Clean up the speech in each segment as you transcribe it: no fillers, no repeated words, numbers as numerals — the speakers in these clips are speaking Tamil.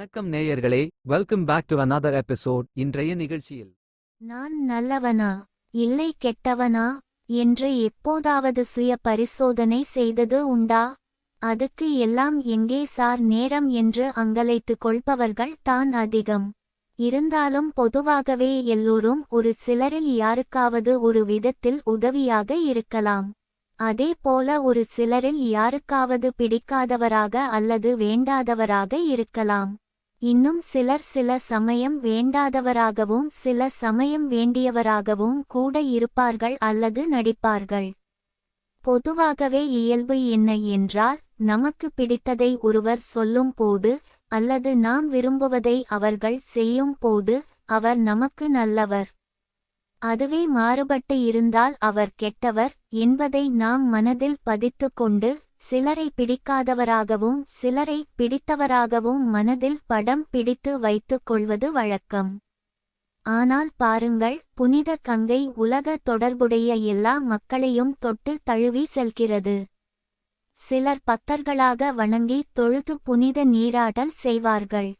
வணக்கம் நேயர்களே, welcome back to another episode. இன்றைய நிகழ்ச்சியில் நான் நல்லவனா இல்லை கெட்டவனா என்று எப்போதாவது சுய பரிசோதனை செய்தது உண்டா? அதுக்கு எல்லாம் எங்கே சார் நேரம் என்று அங்கலைத்துக் கொள்பவர்கள் தான் அதிகம். இருந்தாலும் பொதுவாகவே எல்லோரும் ஒரு சிலரில் யாருக்காவது ஒரு விதத்தில் உதவியாக இருக்கலாம். அதே போல ஒரு சிலரில் யாருக்காவது பிடிக்காதவராக அல்லது வேண்டாதவராக இருக்கலாம். இன்னும் சிலர் சில சமயம் வேண்டாதவராகவும் சில சமயம் வேண்டியவராகவும் கூட இருப்பார்கள் அல்லது நடிப்பார்கள். பொதுவாகவே இயல்பு என்ன என்றால், நமக்கு பிடித்ததை ஒருவர் சொல்லும் போது அல்லது நாம் விரும்புவதை அவர்கள் செய்யும் போது அவர் நமக்கு நல்லவர். அதுவே மாறுபட்டு இருந்தால் அவர் கெட்டவர் என்பதை நாம் மனதில் பதித்துக்கொண்டு சிலரை பிடிக்காதவராகவும் சிலரை பிடித்தவராகவும் மனதில் படம் பிடித்து வைத்துக் கொள்வது வழக்கம். ஆனால் பாருங்கள், புனித கங்கை உலக தொடர்புடைய எல்லா மக்களையும் தொட்டு தழுவி செல்கிறது. சிலர் பக்தர்களாக வணங்கி தொழுது புனித நீராடல் செய்வார்கள்.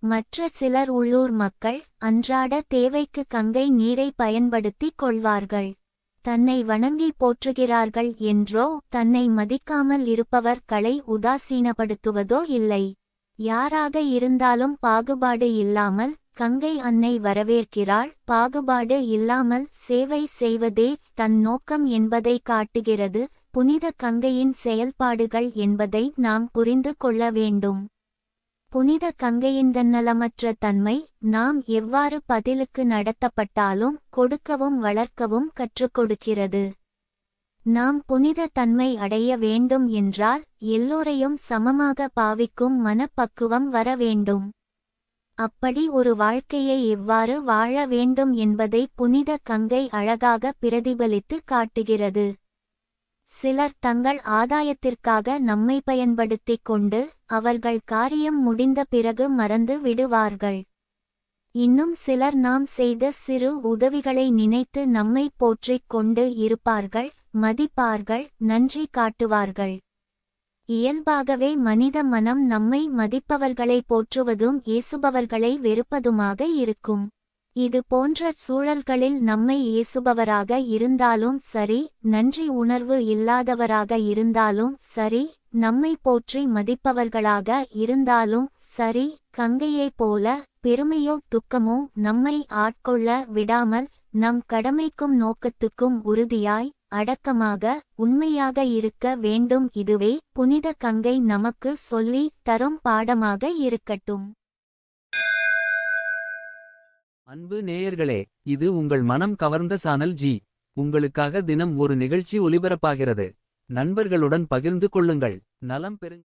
மற்ற சிலர் உள்ளூர் மக்கள் அன்றாட தேவைக்கு கங்கை நீரை பயன்படுத்திக் கொள்வார்கள். தன்னை வணங்கி போற்றுகிறார்கள் என்றோ தன்னை மதிக்காமல் இருப்பவர்களை உதாசீனப்படுத்துவதோ இல்லை. யாராக இருந்தாலும் பாகுபாடு இல்லாமல் கங்கை அன்னை வரவேற்கிறாள். பாகுபாடு இல்லாமல் சேவை செய்வதே தன் நோக்கம் என்பதை காட்டுகிறது புனித கங்கையின் செயல்பாடுகள் என்பதை நாம் புரிந்து கொள்ள வேண்டும். புனித கங்கையின் தன்னலமற்ற தன்மை நாம் எவ்வாறு பதிலுக்கு நடத்தப்பட்டாலும் கொடுக்கவும் வளர்க்கவும் கற்றுக் கொடுக்கிறது. நாம் புனித தன்மை அடைய வேண்டும் என்றால் எல்லோரையும் சமமாக பாவிக்கும் மனப்பக்குவம் வர வேண்டும். அப்படி ஒரு வாழ்க்கையை எவ்வாறு வாழ வேண்டும் என்பதை புனித கங்கை அழகாக பிரதிபலித்து காட்டுகிறது. சிலர் தங்கள் ஆதாயத்திற்காக நம்மை பயன்படுத்திக் கொண்டு அவர்கள் காரியம் முடிந்த பிறகு மறந்து விடுவார்கள். இன்னும் சிலர் நாம் செய்த சிறு உதவிகளை நினைத்து நம்மை போற்றிக் கொண்டு இருப்பார்கள், மதிப்பார்கள், நன்றி காட்டுவார்கள். இயல்பாகவே மனித மனம் நம்மை மதிப்பவர்களை போற்றுவதும் ஏசுபவர்களை வெறுப்பதுமாக இருக்கும். இது போன்ற சூழல்களில் நம்மை ஏசுபவராக இருந்தாலும் சரி, நன்றி உணர்வு இல்லாதவராக இருந்தாலும் சரி, நம்மை போற்றி மதிப்பவர்களாக இருந்தாலும் சரி, கங்கையைப் போல பெருமையோ துக்கமோ நம்மை ஆட்கொள்ள விடாமல் நம் கடமைக்கும் நோக்கத்துக்கும் உறுதியாய் அடக்கமாக உண்மையாக இருக்க வேண்டும். இதுவே புனித கங்கை நமக்கு சொல்லி தரும் பாடமாக இருக்கட்டும். அன்பு நேயர்களே, இது உங்கள் மனம் கவர்ந்த சானல் ஜி. உங்களுக்காக தினம் ஒரு நிகழ்ச்சி ஒலிபரப்பாகிறது. நண்பர்களுடன் பகிர்ந்து கொள்ளுங்கள். நலம் பெறுங்கள்.